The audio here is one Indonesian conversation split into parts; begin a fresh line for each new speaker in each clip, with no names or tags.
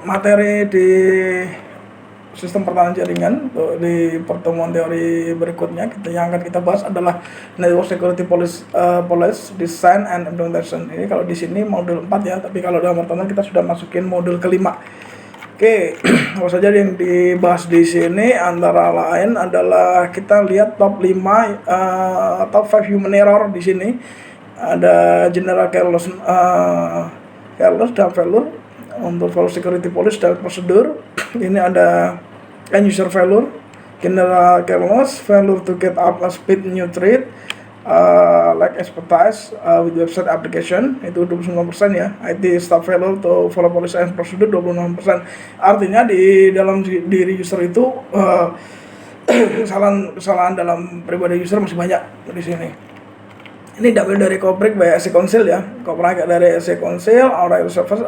untuk materi di sistem pertahanan jaringan. Di pertemuan teori berikutnya yang akan kita bahas adalah Network Security Policy Design and Implementation. Ini kalau di sini modul 4 ya, tapi kalau dalam pertemuan kita sudah masukin modul kelima. Oke, apa saja yang dibahas di sini antara lain adalah kita lihat top 5 top 5 human error di sini. Ada general careless dan failure untuk follow security policy dan prosedur. Ini ada end user failure, general careless, failure to get up speed new thread, like expertise with website application itu 29% ya. IT staff failure to follow policy and procedure 26%. Artinya di dalam diri user itu kesalahan dalam pribadi user masih banyak di sini. Ini diambil dari Kubrick by SC Council ya. Kubrick dari SC Council, Our Service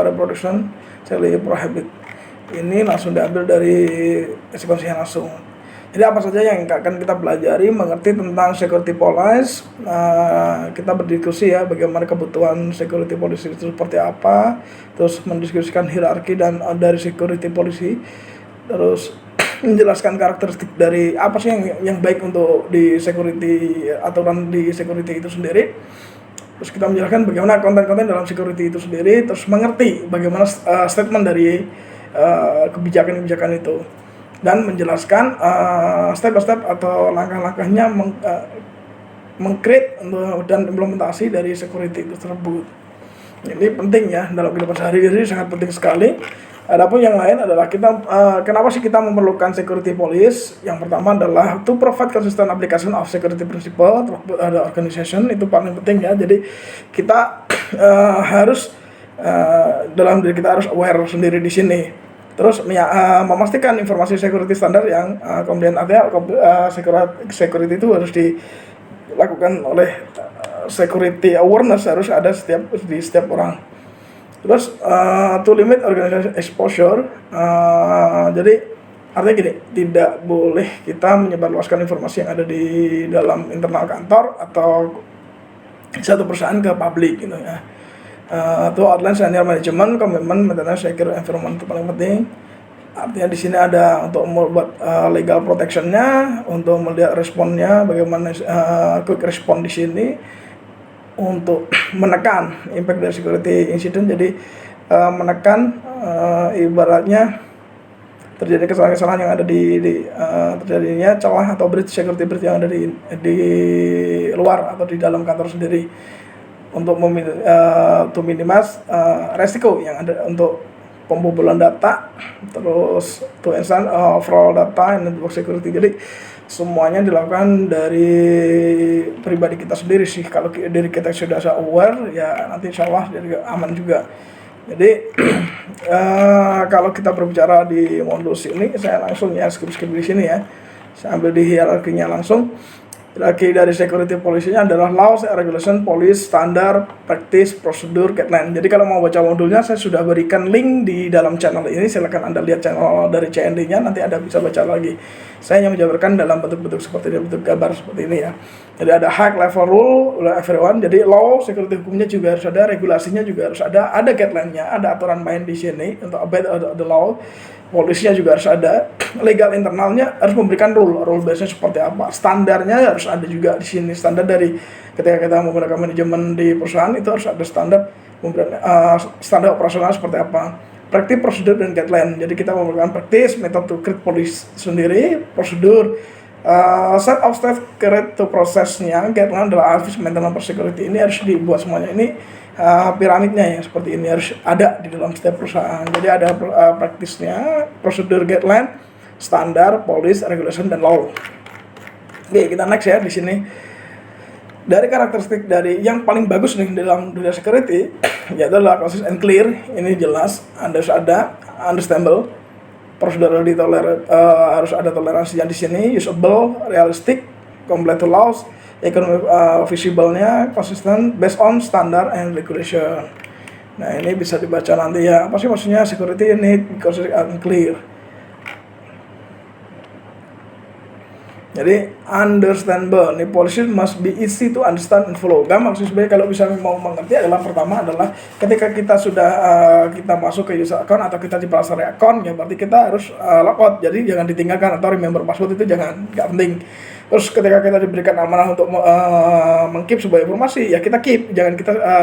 Reproduction Celi Prohibit. Ini langsung diambil dari SC Council langsung. Jadi apa saja yang akan kita pelajari, mengerti tentang security policy, kita berdiskusi ya bagaimana kebutuhan security policy itu seperti apa, terus mendiskusikan hierarki dan dari security policy, terus menjelaskan karakteristik dari apa sih yang baik untuk di security, aturan di security itu sendiri. Terus kita menjelaskan bagaimana konten-konten dalam security itu sendiri, terus mengerti bagaimana statement dari kebijakan-kebijakan itu, dan menjelaskan step-by-step atau langkah-langkahnya meng-create dan implementasi dari security itu tersebut. Ini penting ya dalam kehidupan sehari-hari, sangat penting sekali. Adapun yang lain adalah kita kenapa sih kita memerlukan security policy? Yang pertama adalah to provide consistent application of security principle throughout the organization. Itu paling penting ya. Jadi kita harus dalam diri kita harus aware sendiri di sini. Terus memastikan informasi security standar yang kemudian ada security itu harus dilakukan oleh security awareness, harus ada di setiap orang. Terus to limit organization exposure, jadi artinya gini, tidak boleh kita menyebarluaskan informasi yang ada di dalam internal kantor atau satu perusahaan ke publik gitu ya. To outline senior management commitment maintenance secure environment itu paling penting. Artinya di sini ada untuk membuat legal protectionnya, untuk melihat responnya, bagaimana quick respon di sini, untuk menekan impact dari security incident. Jadi menekan ibaratnya terjadi kesalahan-kesalahan yang ada di terjadinya celah atau breach, security breach yang ada di luar atau di dalam kantor sendiri, untuk to minimize resiko yang ada untuk pembobolan data, terus to enhance overall data and network security. Jadi semuanya dilakukan dari pribadi kita sendiri sih. Kalau diri kita sudah aware ya nanti insya Allah aman juga. Jadi kalau kita berbicara di modul sini, saya langsung ya skip di sini ya. Saya ambil di hierarkinya langsung. Hierarki dari security policy-nya adalah laws, regulation, policy, standar, practice, prosedur, guideline. Jadi kalau mau baca modulnya saya sudah berikan link di dalam channel ini. Silakan Anda lihat channel dari CND-nya, nanti Anda bisa baca lagi. Saya hanya menjabarkan dalam bentuk-bentuk seperti ini, bentuk gambar seperti ini ya. Jadi ada high level rule oleh everyone. Jadi law, security hukumnya juga harus ada, regulasinya juga harus ada guideline-nya, ada aturan main di sini untuk abide the law. Polisinya juga harus ada, legal internalnya harus memberikan rule base-nya seperti apa, standarnya harus ada juga di sini. Standar dari ketika kita menggunakan manajemen di perusahaan itu harus ada standar standar operasional seperti apa, praktik, prosedur, dan guideline. Jadi kita memberikan praktis, metode to create policy sendiri, prosedur, set of steps create to prosesnya, guideline adalah office maintenance security. Ini harus dibuat semuanya. Ini piramidnya yang seperti ini harus ada di dalam setiap perusahaan. Jadi ada praktisnya, prosedur, guideline, standar, policy, regulation, dan law. Oke, kita next ya di sini. Dari karakteristik dari yang paling bagus nih dalam dunia security, yaitu adalah consistent and clear. Ini jelas, harus ada, understandable, prosedur harus ada toleransinya di sini, usable, realistic, comply to laws, economic visible-nya konsisten based on standard and regulation. Nah ini bisa dibaca nanti ya, apa sih maksudnya security need consistent and clear. Jadi understandable, nih policy must be easy to understand and follow. Gampang sih sebenarnya kalau bisa mau mengerti adalah pertama adalah ketika kita sudah kita masuk ke user account atau kita di browser account ya berarti kita harus logout. Jadi jangan ditinggalkan atau remember password itu jangan, nggak penting. Terus ketika kita diberikan amanah untuk mengkeep sebuah informasi ya kita keep, jangan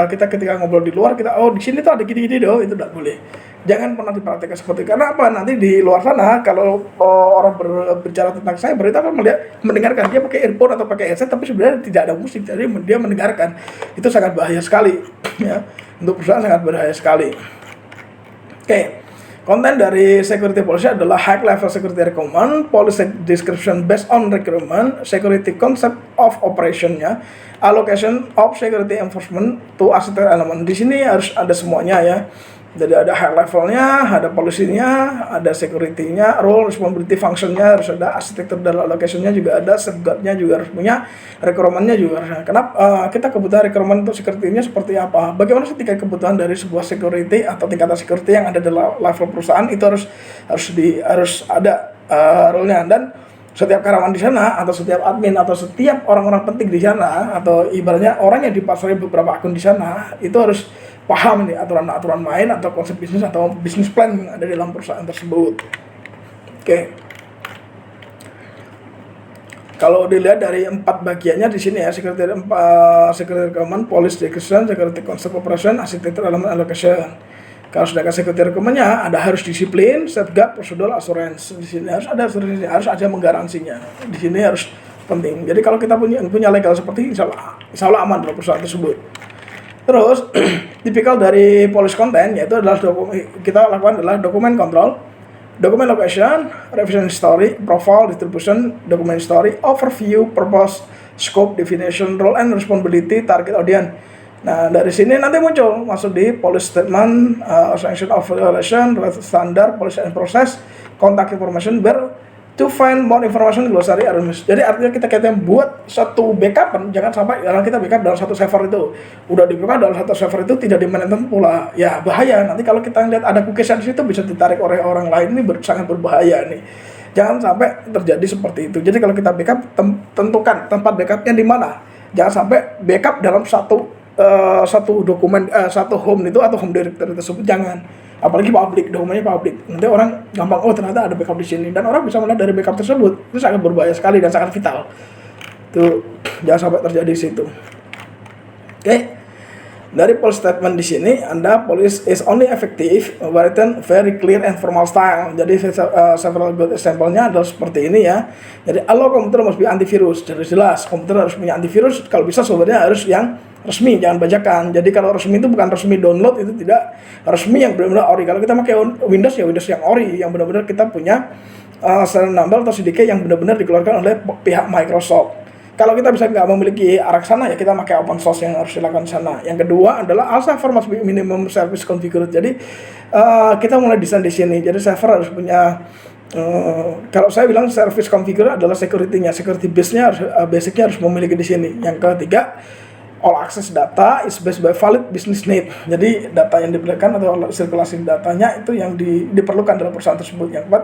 kita ketika ngobrol di luar kita di sini tuh ada gini-gini dong, itu tidak boleh. Jangan pernah dipraktikkan seperti itu. Karena apa? Nanti di luar sana kalau orang berbicara tentang saya, berita akan mendengarkan dia pakai earphone atau pakai headset, tapi sebenarnya tidak ada musik, jadi dia mendengarkan. Itu sangat bahaya sekali, ya. Untuk perusahaan sangat bahaya sekali. Oke. Konten dari security policy adalah high level security requirement, policy description based on requirement, security concept of operation-nya, allocation of security enforcement to architecture element. Di sini harus ada semuanya ya. Jadi ada high levelnya, ada policy-nya, ada security-nya, role, responsibility, function-nya, harus ada arsitektur dan allocation-nya juga ada, safeguard-nya juga harus punya, requirement-nya juga harus. Kenapa kita kebutuhan requirement untuk security-nya seperti apa? Bagaimana sih tingkat kebutuhan dari sebuah security atau tingkatan security yang ada di level perusahaan itu harus ada role-nya, dan setiap karyawan di sana atau setiap admin atau setiap orang-orang penting di sana atau ibaratnya orang yang dipasari beberapa akun di sana itu harus paham nih aturan-aturan main atau konsep bisnis atau bisnis plan yang ada di dalam perusahaan tersebut. Oke. Kalau dilihat dari 4 bagiannya di sini ya, security requirement, policy description, security concept operation, architecture element allocation. Kalau sedangkan security requirement-nya ada harus disiplin, safeguard, prosedur, assurance. Di sini harus ada asuransinya, harus ada menggaransinya. Di sini harus penting. Jadi kalau kita punya legal seperti ini, insya Allah aman dalam perusahaan tersebut. Terus tipikal dari policy content yaitu adalah kita lakukan adalah dokumen control, dokumen location, revision history, profile, distribution, document history, overview, purpose, scope, definition, role and responsibility, target audience. Nah dari sini nanti muncul masuk di policy statement, sanction of violation, standard, policy and process, contact information, to find more information glossary RMS. Jadi artinya kita buat satu backup, jangan sampai kalau kita backup dalam satu server itu udah di backup dalam satu server itu tidak di-maintain pula, ya bahaya. Nanti kalau kita lihat ada cookies di situ bisa ditarik oleh orang lain, ini sangat berbahaya nih. Jangan sampai terjadi seperti itu. Jadi kalau kita backup tentukan tempat backupnya di mana. Jangan sampai backup dalam satu dokumen satu home itu atau home directory tersebut, jangan. Apalagi public, dokumennya public. Nanti orang gampang, ternyata ada backup di sini, dan orang bisa melihat dari backup tersebut. Itu sangat berbahaya sekali dan sangat vital. Tuh, jangan sampai terjadi di situ. Oke. Dari policy statement di sini, policy is only effective written very clear and formal style. Jadi several good example-nya adalah seperti ini ya. Jadi allow komputer must be antivirus. Jadi jelas komputer harus punya antivirus. Kalau bisa software-nya harus yang resmi, jangan bajakan. Jadi kalau resmi itu bukan resmi download, itu tidak resmi yang benar-benar ori. Kalau kita pakai Windows ya Windows yang ori, yang benar-benar kita punya serial number atau CDK yang benar-benar dikeluarkan oleh pihak Microsoft. Kalau kita bisa nggak memiliki arah sana ya kita pakai open source yang harus dilakukan sana. Yang kedua adalah all server must be minimum service configured. Jadi kita mulai desain di sini. Jadi server harus punya kalau saya bilang service configure adalah security-nya, security base-nya basicnya harus memiliki di sini. Yang ketiga, all access data is based by valid business need. Jadi data yang diberikan atau sirkulasi datanya itu yang diperlukan dalam perusahaan tersebut. Yang keempat,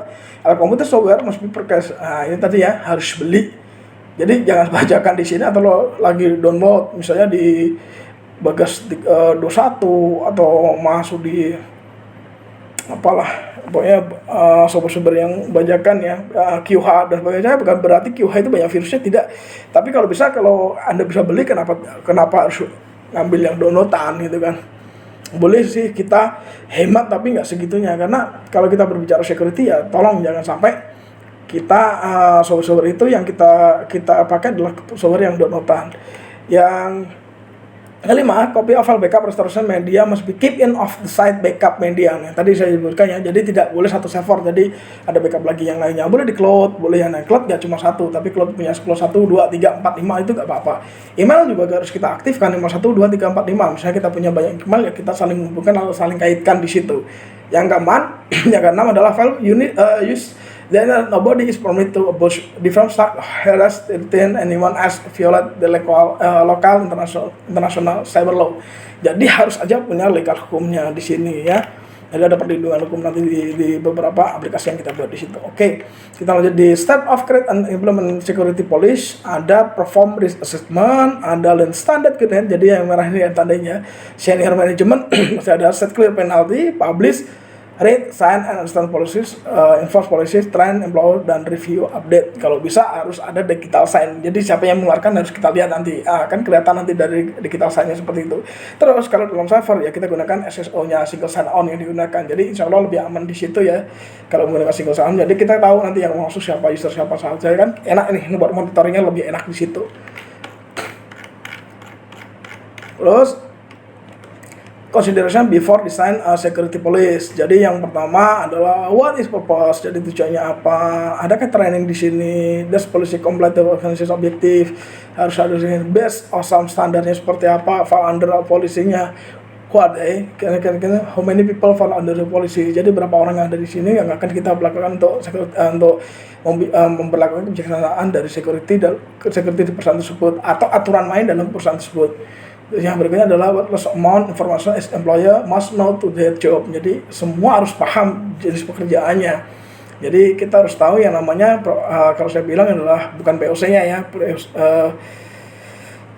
komputer software must be purchased. Nah, ini tadi ya harus beli. Jadi jangan bajakan di sini atau lo lagi download misalnya di Bagas 21 atau masuk di apalah pokoknya sumber-sumber yang bajakan ya, QH dan sebagainya. Bukan berarti QH itu banyak virusnya, tidak. Tapi kalau Anda bisa beli, kenapa harus ngambil yang downloadan gitu kan. Boleh sih kita hemat tapi nggak segitunya, karena kalau kita berbicara security ya tolong jangan sampai kita software itu yang kita pakai adalah software yang downloadan. Yang kelima, copy of file backup restoration media must be keep in off the site backup media. Nah, tadi saya sebutkan ya, jadi tidak boleh satu server, jadi ada backup lagi yang lainnya. Boleh di cloud, boleh yang cloud nggak cuma satu, tapi cloud punya 10, 1, 2, 3, 4, 5 itu nggak apa-apa. Email juga harus kita aktifkan 5, 1, 2, 3, 4, 5. Misalnya kita punya banyak email ya kita saling menghubungkan atau saling kaitkan di situ. Yang keenam adalah file unit use. Then nobody is permitted to abuse different staff, harass, detain anyone as violate the local international cyber law. Jadi harus aja punya legal hukumnya di sini ya. Jadi ada perlindungan hukum nanti di beberapa aplikasi yang kita buat di situ. Oke, kita lanjut di step of create and implement security police. Ada perform risk assessment, ada learn standard gitu kan. Jadi yang merah ini yang tandanya senior management. Masih ada set clear penalty, publish, read, sign and understand policies, enforce policies, train, employer, dan review update. Kalau bisa harus ada digital sign. Jadi siapa yang mengeluarkan harus kita lihat nanti. Kan kelihatan nanti dari digital sign-nya seperti itu. Terus kalau dalam server ya kita gunakan SSO-nya, single sign on yang digunakan. Jadi insya Allah lebih aman di situ ya. Kalau menggunakan single sign on, jadi kita tahu nanti yang masuk siapa user siapa saja kan. Enak nih, buat monitoringnya lebih enak di situ. Terus consideration before design a security police. Jadi yang pertama adalah what is purpose. Jadi tujuannya apa? Adakah training di sini? Does policy comply the organization objective? Harus ada based on some standarnya seperti apa? Fall under policy-nya. What how many people fall under the policy? Jadi berapa orang yang ada di sini yang akan kita lakukan untuk memperlakukan kebijaksanaan dari security di perusahaan tersebut atau aturan main dalam perusahaan tersebut. Yang berikutnya adalah what amount information as employer must know to their job. Jadi semua harus paham jenis pekerjaannya. Jadi kita harus tahu yang namanya kalau saya bilang adalah bukan POC-nya ya,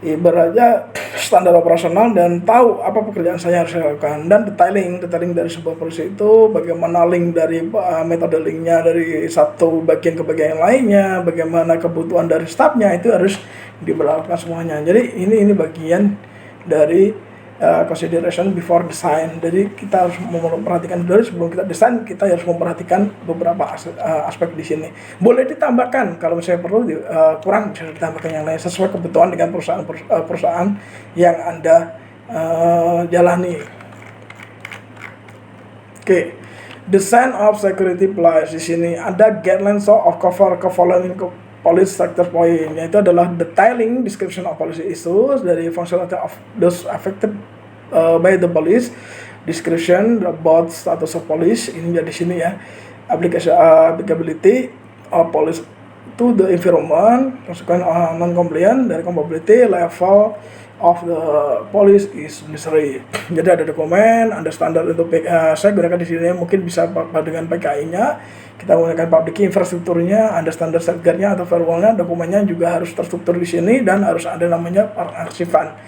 ibaratnya standar operasional dan tahu apa pekerjaan saya harus lakukan, dan detailing dari sebuah polisi itu bagaimana link dari metode linknya dari satu bagian ke bagian yang lainnya, bagaimana kebutuhan dari staffnya itu harus diberlakukan semuanya. Jadi ini bagian dari consideration before design. Jadi kita harus memperhatikan dulu sebelum kita desain, kita harus memperhatikan beberapa aspek di sini. Boleh ditambahkan kalau misalnya perlu, kurang bisa ditambahkan yang lain sesuai kebutuhan dengan perusahaan yang Anda jalani. Oke. Design of security policy di sini ada guidelines of cover following policy sector point, yaitu adalah detailing description of policy issues dari functionality of those affected by the police, description about status of police, ini jadi sini ya, applicability of police to the environment, consequence non compliant dari compatibility level of the police is necessary. Jadi ada dokumen, ada standar untuk saya gunakan di sini mungkin bisa dengan PKI-nya. Kita menggunakan public key infrastrukturnya, ada standar safeguard-nya atau firewall-nya, dokumennya juga harus terstruktur di sini dan harus ada namanya arsifan.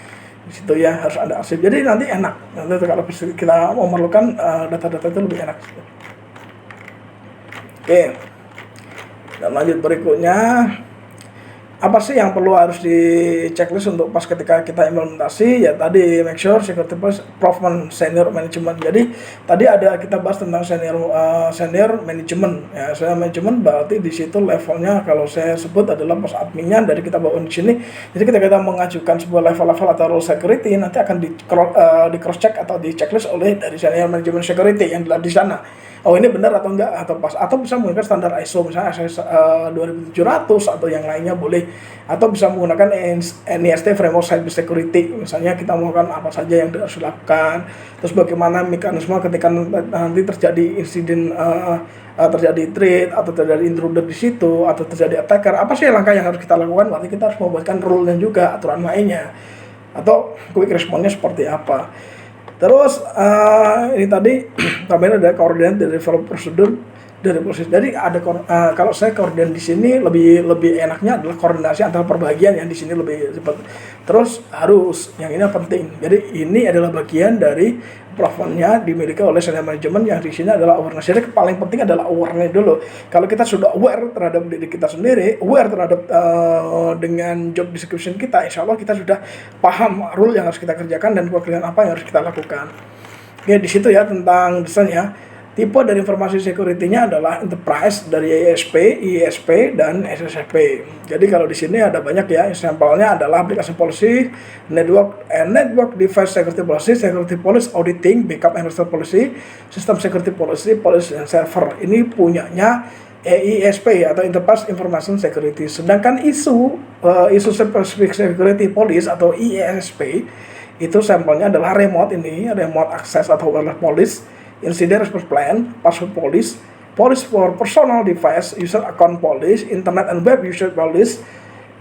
Di situ ya harus ada arsip. Jadi nanti enak. Nanti kalau kita memerlukan data-data itu lebih enak. Oke. Dan lanjut berikutnya, apa sih yang perlu harus di checklist untuk pas ketika kita implementasi? Ya tadi make sure security improvement senior management. Jadi tadi ada kita bahas tentang senior management. Ya, senior management berarti di situ levelnya kalau saya sebut adalah pos adminnya dari kita bawa di sini. Jadi ketika kita mengajukan sebuah level-level atau role security nanti akan di cross check atau di checklist oleh dari senior management security yang di sana. Oh ini benar atau enggak, atau pas, atau bisa menggunakan standar ISO misalnya ISO 2700 atau yang lainnya boleh, atau bisa menggunakan NIST framework cyber security, misalnya kita melakukan apa saja yang harus dilakukan, terus bagaimana mekanisme ketika nanti terjadi insiden, terjadi threat atau terjadi intruder di situ atau terjadi attacker, apa sih langkah yang harus kita lakukan? Berarti kita harus membuatkan rule dan juga aturan mainnya atau quick response-nya seperti apa. Terus ini tadi tambahan ada koordinat dari develop prosedur dari proses. Jadi ada kalau saya koordinat di sini lebih enaknya adalah koordinasi antara perbagian yang di sini lebih cepat. Terus harus yang ini penting. Jadi ini adalah bagian dari plafonnya dimiliki oleh senior manajemen yang di sini adalah awareness. Jadi paling penting adalah awareness dulu. Kalau kita sudah aware terhadap diri kita sendiri, aware terhadap dengan job description kita, insya Allah kita sudah paham rule yang harus kita kerjakan dan pekerjaan apa yang harus kita lakukan. Oke, di situ ya tentang desain ya. Tipe dari informasi security-nya adalah enterprise dari ISP, dan SSP. Jadi kalau di sini ada banyak ya, sampelnya adalah aplikasi policy, network device security policy, auditing, backup and restore policy, system security policy, and server. Ini punyanya ISP atau Enterprise Information Security. Sedangkan isu specific security police atau ISP itu sampelnya adalah remote access atau wireless police, incident response plan, password police for personal device, user account police, internet and web user police.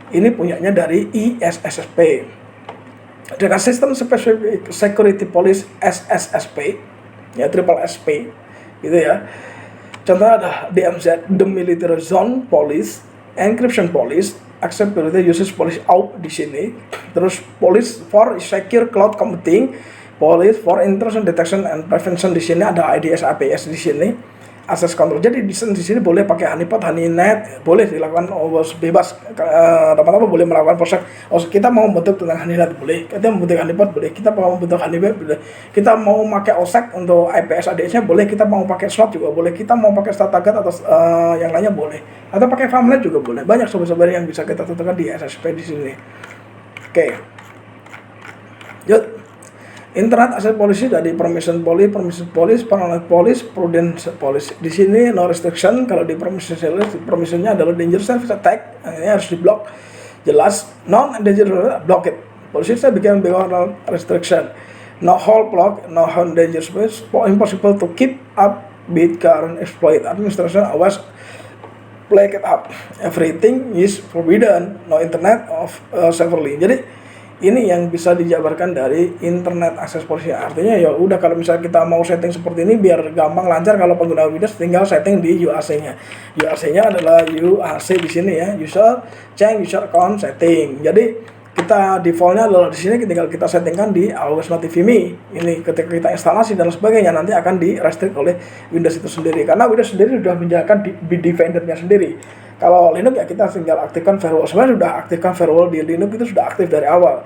Ini punyanya dari ISSP. Dengan sistem specific security police SSSP, ya triple SP gitu ya. Contohnya ada DMZ, the Military Zone Police, Encryption Police, Accessibility Users Police out di sini. Terus Police for Secure Cloud Computing, Police for Intrusion Detection and Prevention di sini, ada IDS APS di sini. Access control. Jadi di sini boleh pakai honeypot, honeynet, boleh dilakukan bebas. Teman-teman boleh melakukan proses. Kita mau membentuk tentang honeynet boleh. Kita mau membentuk honeypot boleh. Kita mau membentuk honeynet boleh. Kita mau pakai OSEC untuk IPS ADS-nya boleh. Kita mau pakai slot juga boleh. Kita mau pakai StatTarget atau yang lainnya boleh. Atau pakai farmnet juga boleh. Banyak sobat-sobat yang bisa kita tentukan di SSP di sini. Oke. Yuk. Internet Access Policy dari Permission Police, Paranoid Police, Prudence Police. Di sini no restriction. Kalau di permissionnya adalah danger service attack, ini harus diblok. Jelas non danger block it. Policy saya bikin behavioral restriction. No whole block, no whole danger space, impossible to keep up with current exploit. Administration always play it up. Everything is forbidden. No internet of severely. Jadi ini yang bisa dijabarkan dari Internet Access Policy. Artinya ya udah, kalau misalnya kita mau setting seperti ini biar gampang lancar, kalau pengguna Windows tinggal setting di UAC-nya. UAC-nya adalah UAC di sini ya, user change user account setting. Jadi kita defaultnya adalah di sini, tinggal kita settingkan di always notify me. Ini ketika kita instalasi dan sebagainya nanti akan di restrict oleh Windows itu sendiri, karena Windows sendiri sudah menjalankan di Defender-nya sendiri. Kalau Linux ya kita tinggal aktifkan firewall. Sebenarnya sudah aktifkan firewall di Linux, itu sudah aktif dari awal.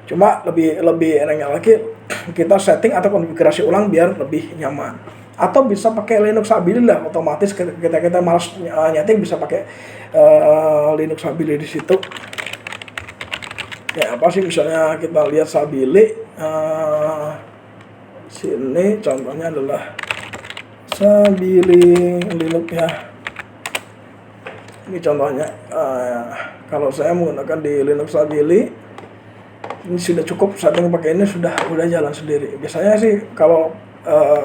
Cuma lebih enaknya lagi kita setting atau konfigurasi ulang biar lebih nyaman. Atau bisa pakai Linux Stability lah, otomatis kita malas nyeting bisa pakai Linux Stability di situ. Ya apa sih, misalnya kita lihat Stability sini contohnya adalah Stability Linux ya. Ini contohnya, kalau saya menggunakan di Linux Stability, ini sudah cukup setting pakai ini, sudah jalan sendiri. Biasanya sih kalau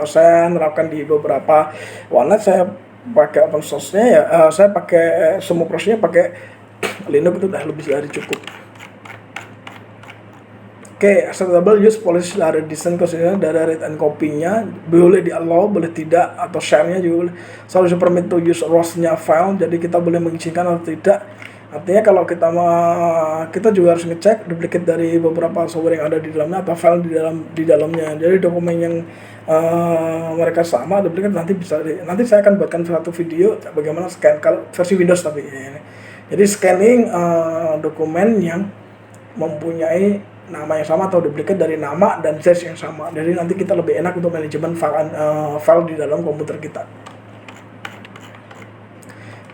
saya menerapkan di beberapa warnet, saya pakai open source-nya ya, saya pakai semua prosesnya pakai Linux, itu udah lebih dari cukup. Oke, acceptable use policy dari desain khususnya dari read and copy-nya boleh di-allow, boleh tidak, atau share-nya juga boleh. Selalu permit to use ROS-nya file, jadi kita boleh mengizinkan atau tidak. Artinya kalau kita juga harus ngecek duplicate dari beberapa software yang ada di dalamnya atau file di dalamnya. Jadi dokumen yang mereka sama duplicate nanti saya akan buatkan satu video bagaimana scan kalau versi Windows tapi ini. Jadi scanning dokumen yang mempunyai nama yang sama atau duplikat dari nama dan size yang sama. Jadi nanti kita lebih enak untuk manajemen file di dalam komputer kita.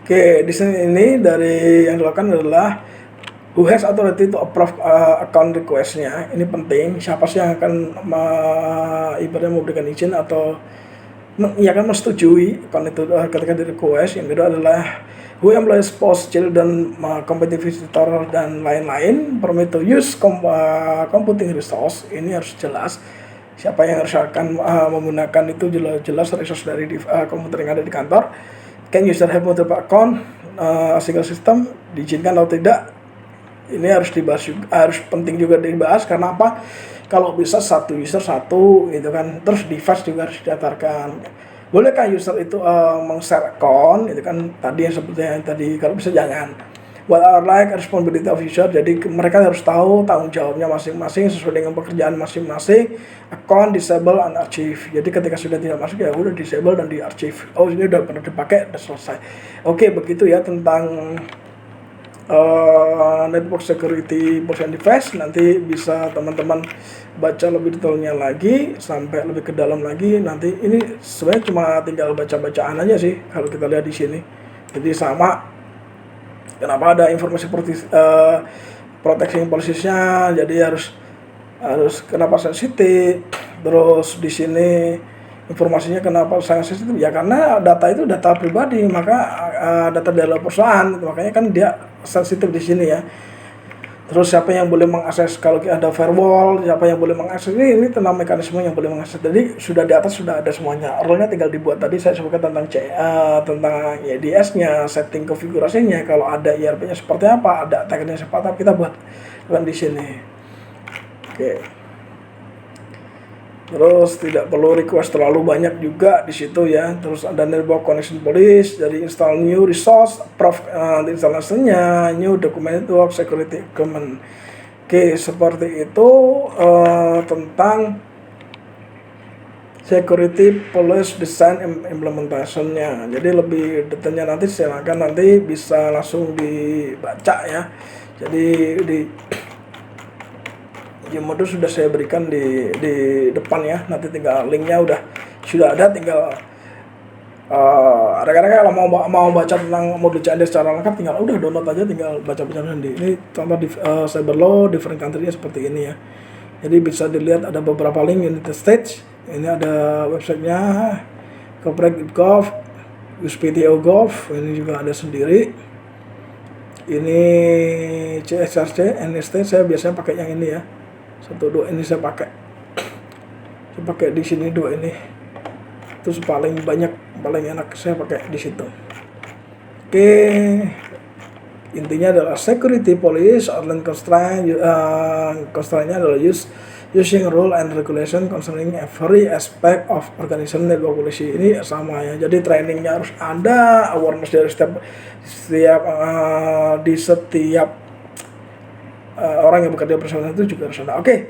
Oke, di sini ini dari yang dilakukan adalah who has authority to approve account request-nya. Ini penting, siapa sih yang akan ibaratnya memberikan izin atau menyetujui account itu ketika di request. Yang kedua adalah who employs spouse, children, competitive visitor, dan lain-lain. Permit to use computing resource. Ini harus jelas siapa yang harus akan menggunakan itu, jelas resource dari komputer yang ada di kantor. Can user have multiple account, single system, diizinkan atau tidak. Ini harus dibahas juga, harus penting juga dibahas. Karena apa? Kalau bisa satu user satu gitu kan, terus device juga harus didatarkan. Bolehkah user itu meng-share account, itu kan tadi yang seperti yang tadi, kalau bisa jangan. What are like responsibility of user, jadi mereka harus tahu tanggung jawabnya masing-masing sesuai dengan pekerjaan masing-masing. Account disable and archive, jadi ketika sudah tidak masuk ya udah disable dan di archive. Oh ini udah pernah dipakai, udah selesai. Oke, begitu ya tentang network security portion device. Nanti bisa teman-teman baca lebih detailnya lagi sampai lebih ke dalam lagi. Nanti ini sebenarnya cuma tinggal baca-bacaan aja sih kalau kita lihat di sini. Jadi sama kenapa ada informasi protection policy-nya, jadi harus kenapa sensitif. Terus di sini informasinya kenapa sangat sensitif ya, karena data itu data pribadi, maka data dalam perusahaan, makanya kan dia sensitif di sini ya. Terus siapa yang boleh mengakses, kalau ada firewall, siapa yang boleh mengakses, ini tentang mekanisme yang boleh mengakses. Jadi sudah di atas sudah ada semuanya. Role-nya tinggal dibuat. Tadi saya sebutkan tentang tentang IDS-nya, setting konfigurasinya, kalau ada IRP-nya seperti apa, ada tagnya seperti apa, kita buat di sini. Oke. Terus tidak perlu request terlalu banyak juga di situ ya. Terus ada network connection police, dari install new resource, approve installasinya, new document network security agreement. Oke, seperti itu tentang security police design implementationnya. Jadi lebih detailnya nanti silakan nanti bisa langsung dibaca ya. Jadi di Gmodo sudah saya berikan di depan ya, nanti tinggal linknya sudah ada, tinggal rekan-rekan kalau mau baca tentang modul CAD secara lengkap tinggal udah download aja, tinggal baca-baca sendiri. Ini contoh di cyberlaw different country-nya seperti ini ya. Jadi bisa dilihat ada beberapa link United States. Ini ada websitenya corporate.gov, USPTO.gov, ini juga ada sendiri. Ini CSRC, NST saya biasanya pakai yang ini ya. 1-2 ini saya pakai di sini 2 ini. Terus paling enak saya pakai di situ. Oke. Intinya adalah security police outline constraint-nya adalah using rule and regulation concerning every aspect of organization network policy. Ini sama ya. Jadi trainingnya harus ada, awareness dari setiap orang yang bekerja bersama itu juga harus ada. Oke,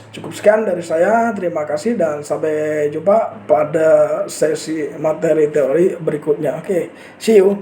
cukup sekian dari saya. Terima kasih dan sampai jumpa pada sesi materi teori berikutnya. Oke, see you.